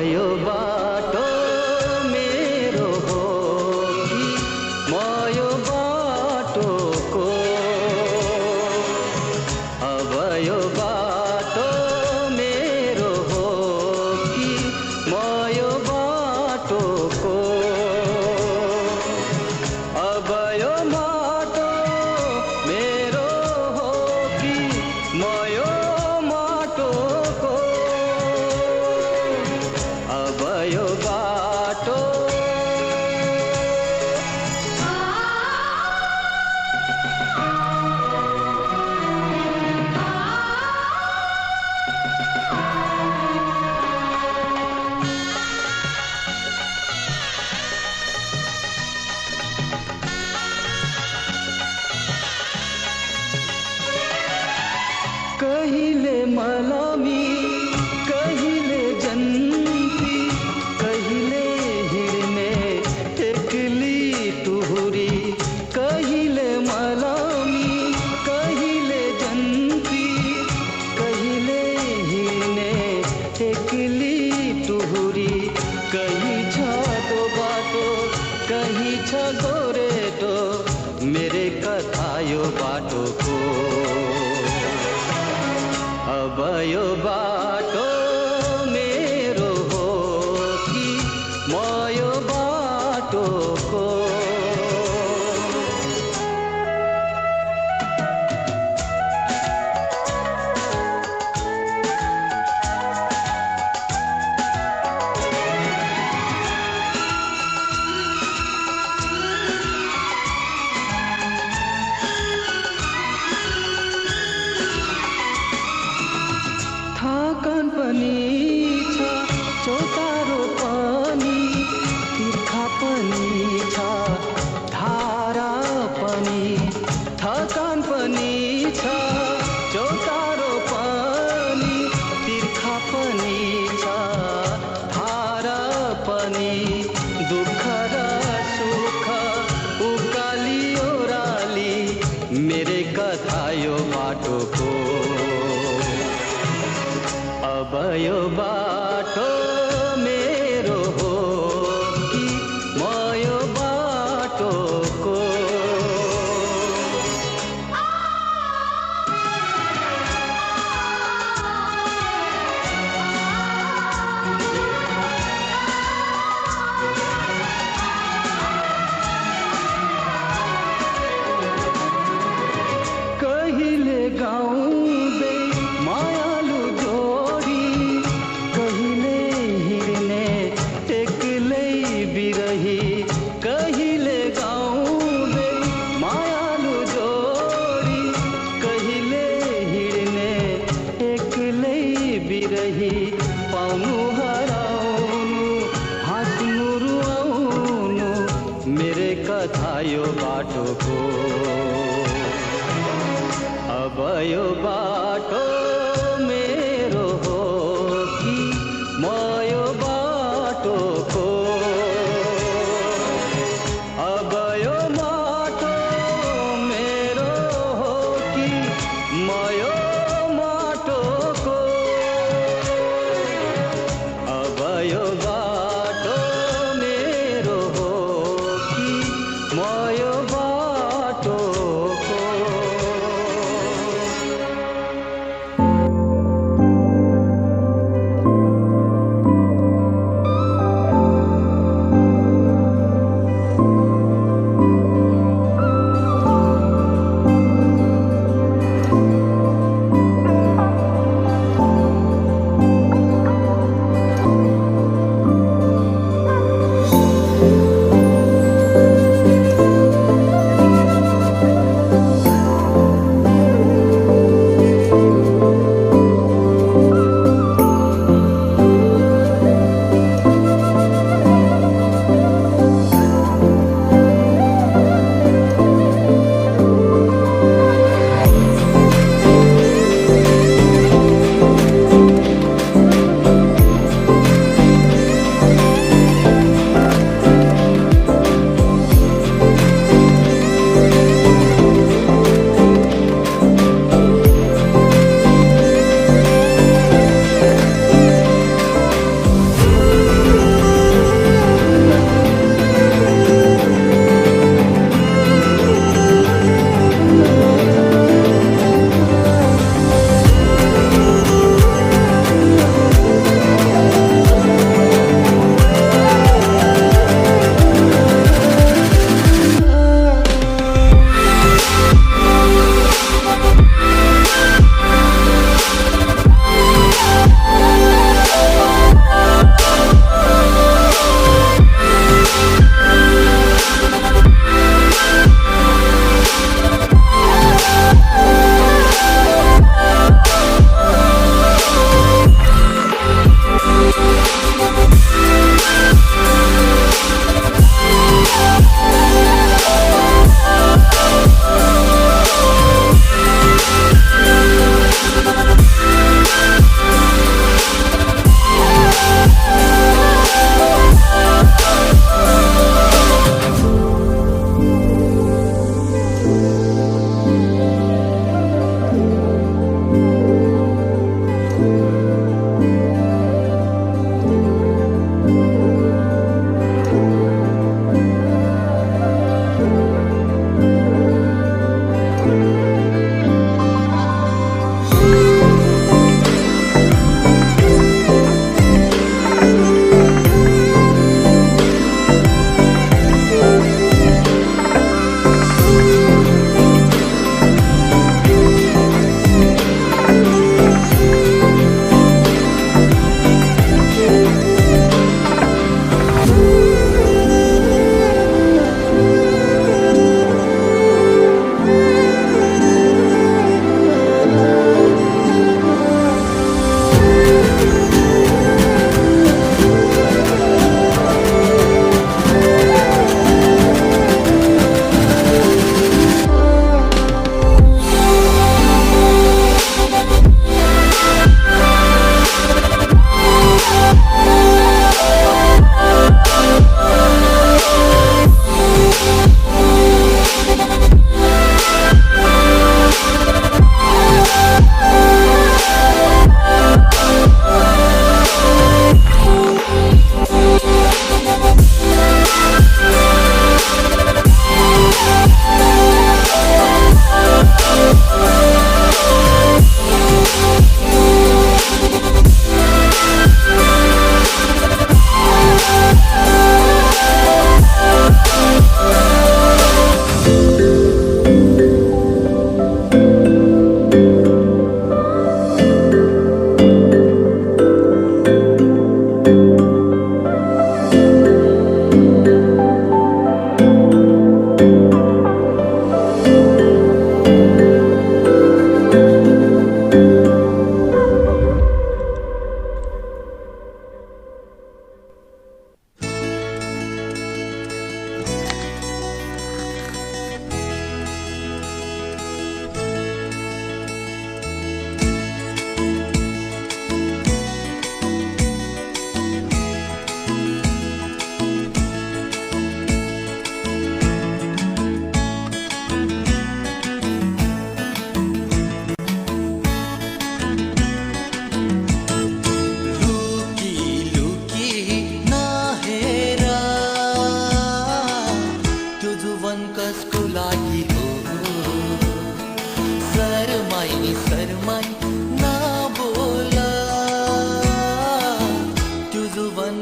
यो बाटो मेरो हो कि म यो बाटोको, अब यो बाटो मेरो हो कि म यो बाटोको, अब यो बाटो मेरो हो कि म यो बाटोको, अब यो बाटो। कहिले मलामी कहिले जन्ती, कहिले हिँड्ने एक्ली टुहुरी, कहिले मलामी कहिले जन्ती, कहिले हिँड्ने एक्ली टुहुरी, कहीं छ तो बाटो कहीं छ गोरेटो, मेरे कथा यो बाटोको, अब यो बाटो मेरो हो कि म यो बाटोको। थकान पनि छ, चौतारो पनि, तिर्खा पनि छ, धारा पनि, थकान पनि छ, चौतारो पनि, तिर्खा पनि छ, धारा पनि, दुःख र सुख उकाली ओराली, मेरे कथा यो बाटोको, अब यो बाटो मेरो हो कि म यो बाटोको। कहिले गाउँदै मायालु जोडी, कहिले हिँड्ने एक्लै बिरही, कहिले गाउँदै मायालु जोडी, कहिले हिँड्ने एक्लै बिरही, पाउनु हराउनु हाँस्नु रुवाउनु, मेरे कथा यो बाटोको, अब यो बाटो मेरो हो कि म यो बाटोको, अब यो बाटो मेरो हो कि म यो बाटोको, अब यो बाटो मेरो हो कि म यो बाटोको।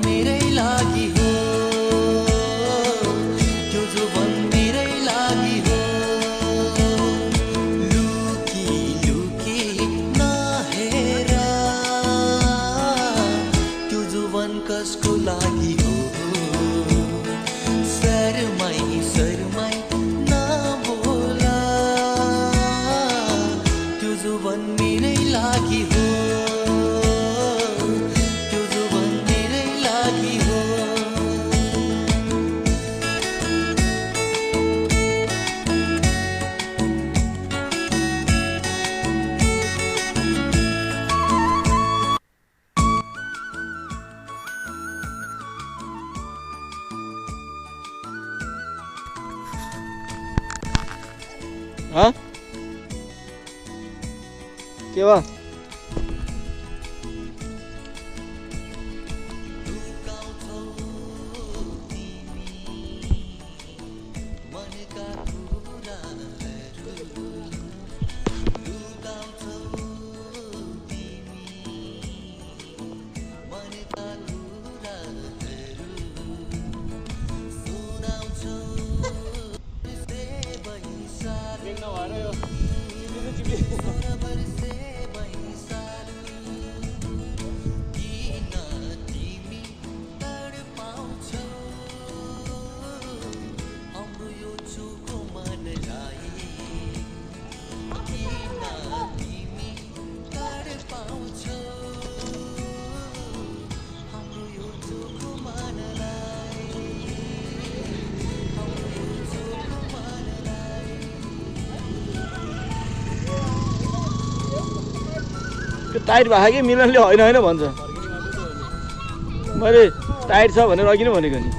मेरै लागि हो, त्यो जुबन मेरै लागि हो। लुकी लुकी नहेर, त्यो जुबन कसको लागि हो। शर्माई शर्माई नबोला, त्यो जुबन मेरै लागि हो, त्यो जुबन मेरै लागि हो। हाँ के भयो? त्यो टाइट भएको कि मिलनले होइन होइन भन्छ। मैले टाइट छ भनेर अघि नै भनेको नि।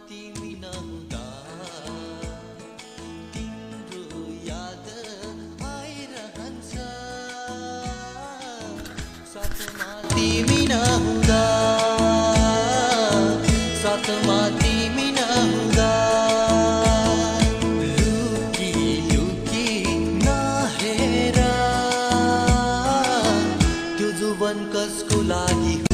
तिमी नहुँदा तिम्रो याद आइरहन्छ, साथमा तिमी नहुँदा, साथमा तिमी नहुँदा। लुकी लुकी नहेर, त्यो जुबन कसको लागि हो।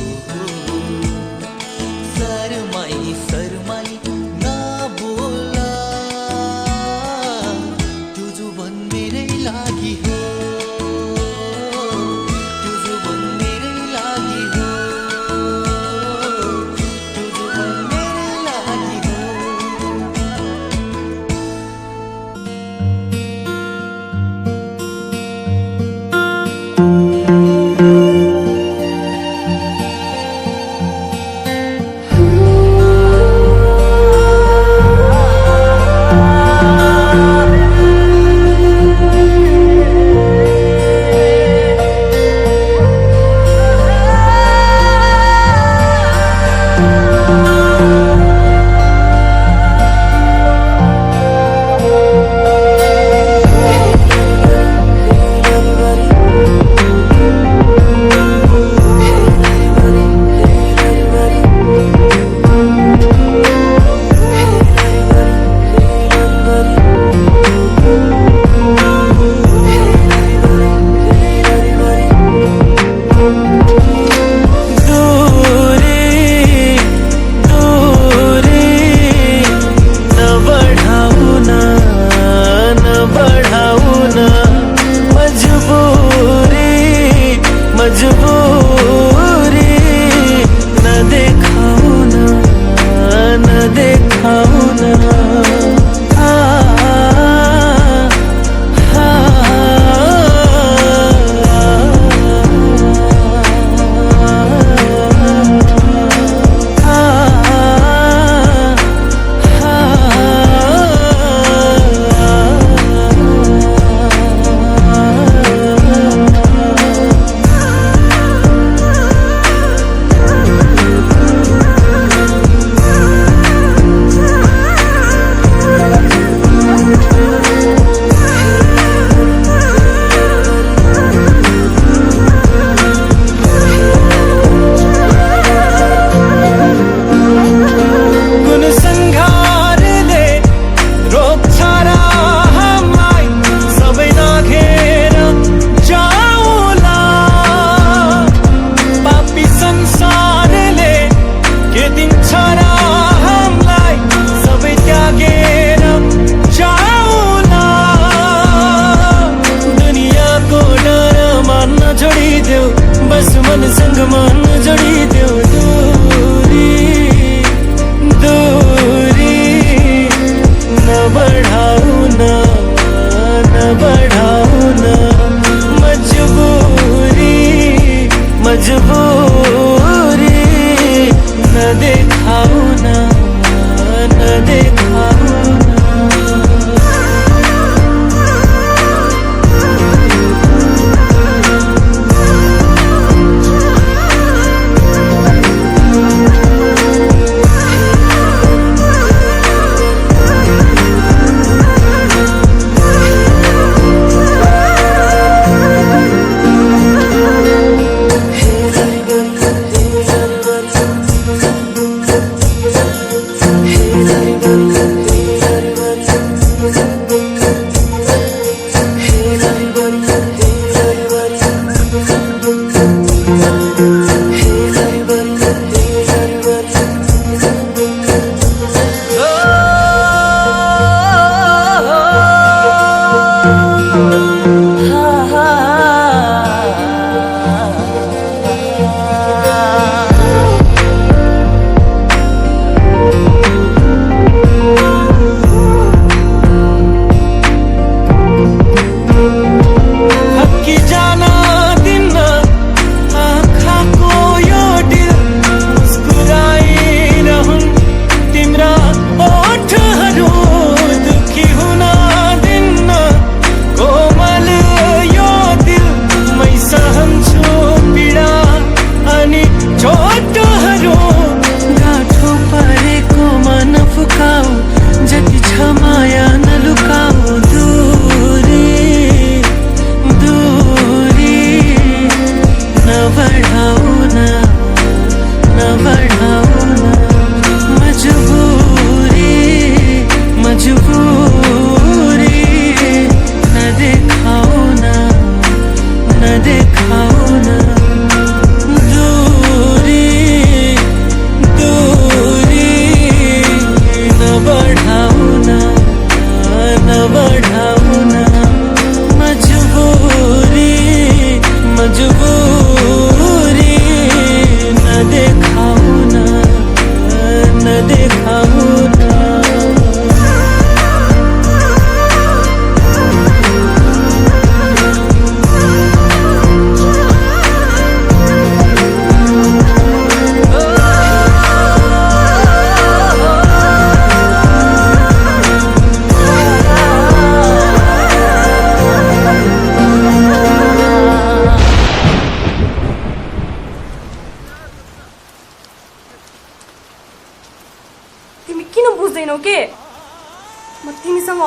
शर्माई शर्माई नबोला, त्यो जुबन मेरै लागि हो, त्यो जुबन मेरै लागि हो। बढ़ाऊ न बढ़ाऊ न मजबूरी मजबूरी न देखाऊ न देखाऊ न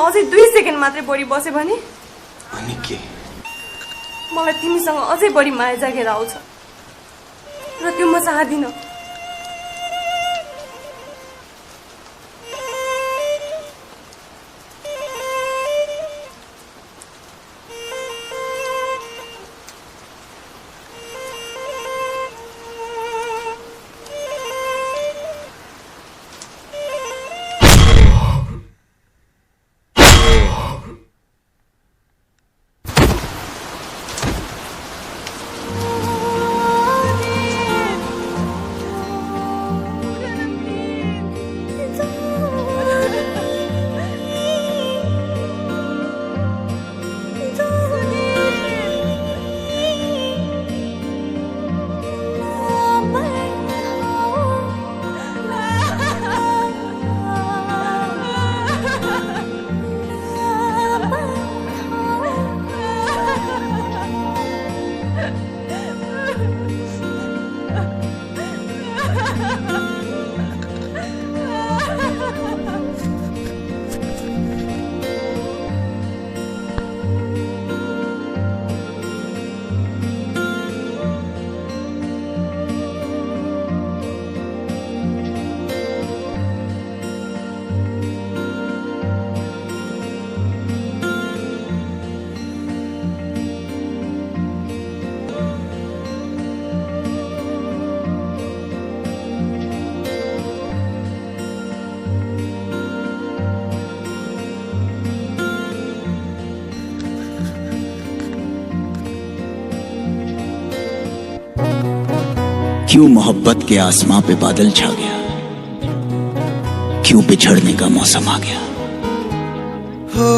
अझै 2 सेकेन्ड मात्रै बढी बसे भने अनि के मलाई तिमीसँग अझै बढी माया जागेर आउँछ र त्यो म चाहदिन। क्यों मोहब्बत के आसमां पे बादल छा गया, क्यों बिछड़ने का मौसम आ गया। हो,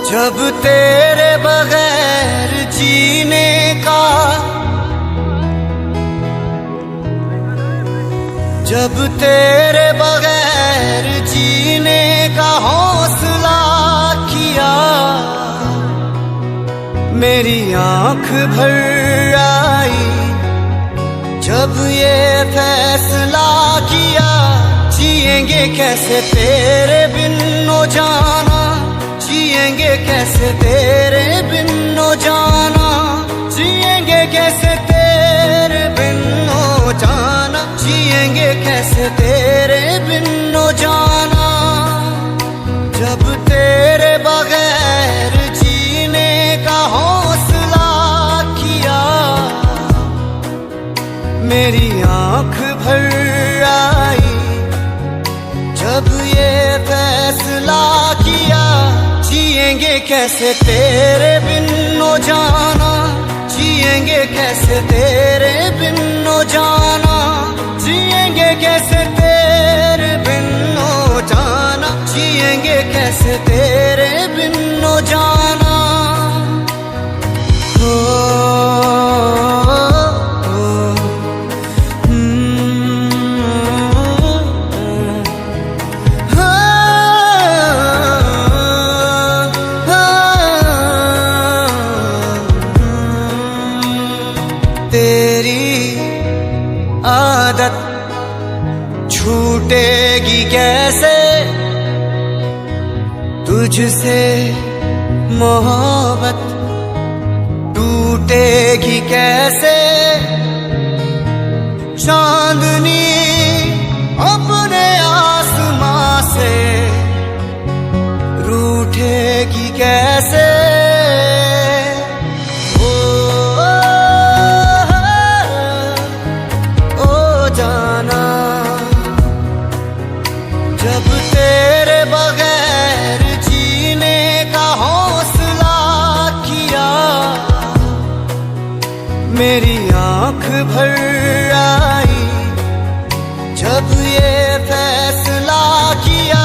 जब तेरे बगैर जीने का, जब तेरे बगैर जीने का हौसला किया, मेरी आंख भर आई जब ये फैसला किया, जिएंगे कैसे तेरे बिन ओ जाना, जिएंगे कैसे तेरे बिन ओ जाना, जिएंगे कैसे तेरे बिन ओ जाना, जिएंगे कैसे तेरे बिन ओ जाना। जब तेरे बगैर जीने का हौसला किया, मेरी आंख भर आई जब ये फैसला किया, जिएंगे कैसे तेरे बिन ओ जाना, जिएंगे कैसे तेरे बिन ओ जाना, जिएंगे कैसे तेरे बिन ओ जाना, जिएंगे कैसे तेरे बिन ओ जाना। हो, तेरी आदत छूटेगी कैसे, तुझसे मोहब्बत टूटेगी कैसे, चांदनी अपने आसमां से रूठेगी कैसे। जब तेरे बगैर जीने का हौसला किया, मेरी आंख भर आई जब ये फैसला किया,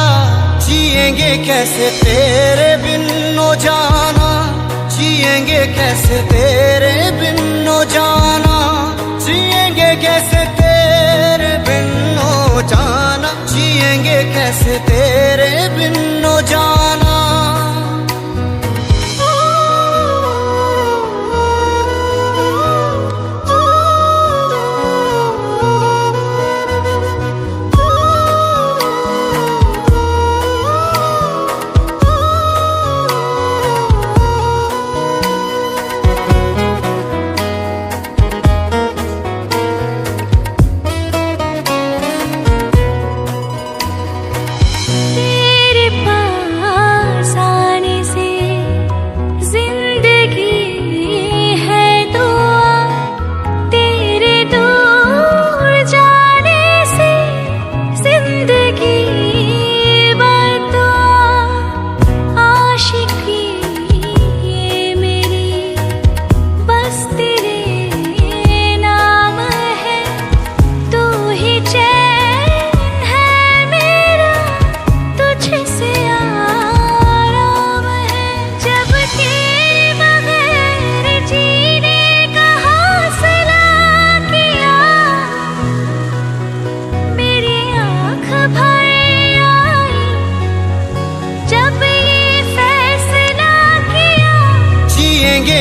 जिएंगे कैसे तेरे बिन ओ जाना, जिएंगे कैसे तेरे बिन ओ जाना, जिएंगे कैसे तेरे बिन ओ जाना, जिएंगे कैसे तेरे बिन ओ जाना।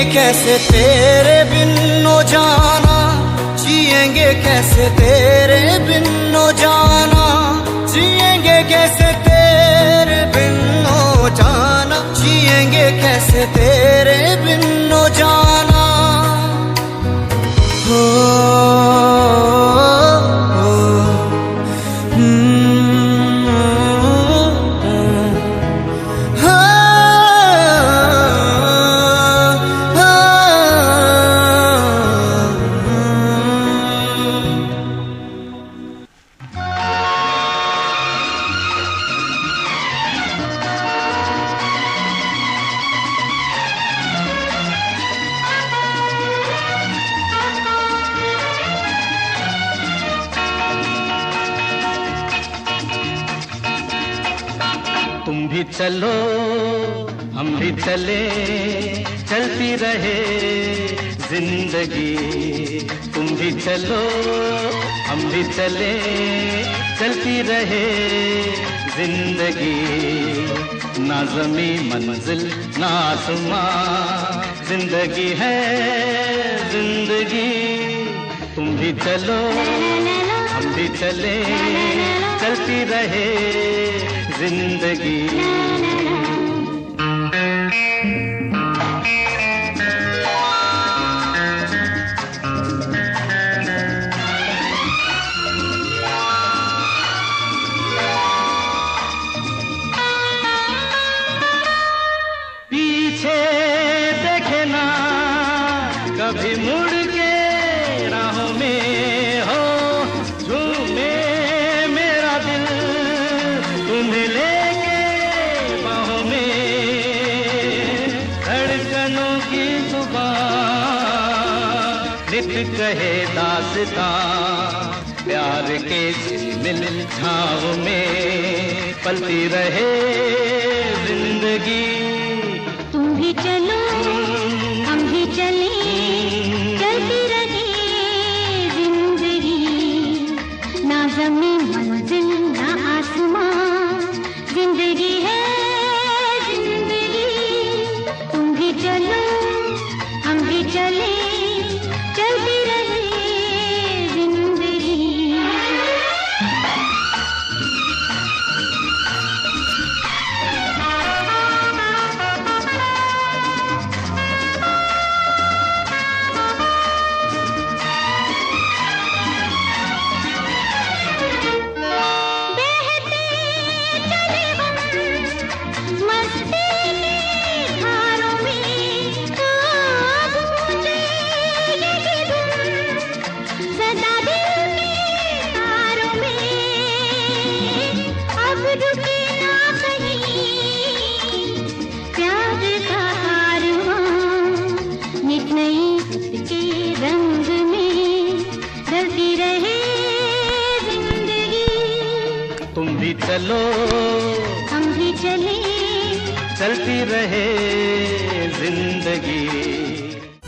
कैसे तेरे बिन ओ जाना, जिएंगे कैसे तेरे बिन ओ जाना, जिएंगे कैसे तेरे बिन ओ जाना, जिएंगे कैसे तेरे बिन ओ जाना। हो, हो, भी चलो हम भी चले, चलती रहे जिंदगी। तुम भी चलो हम भी चले, चलती रहे जिंदगी। ना ज़मीं मंजिल ना आसमां, जिंदगी है जिंदगी। तुम भी चलो हम भी चले, चलती रहे जिंदगी। पीछे देखे ना कभी मुड़ के राहों में हो, झूमे मेरा दिल तुम्हें लेके बाहों में। धड़कनों की जुबान नित कहे दास्तां, प्यार के झिलमिल छाँव में पलती रहे जिंदगी। तुम भी चलो हम भी चले, चलती रहे जिंदगी। ना ज़मीं मंजिल ना आसमां, जिंदगी है जिंदगी। तुम भी चलो हम भी चले, चलती रहे जिंदगी। तुम भी चलो हम भी चले, चलती रहे जिंदगी।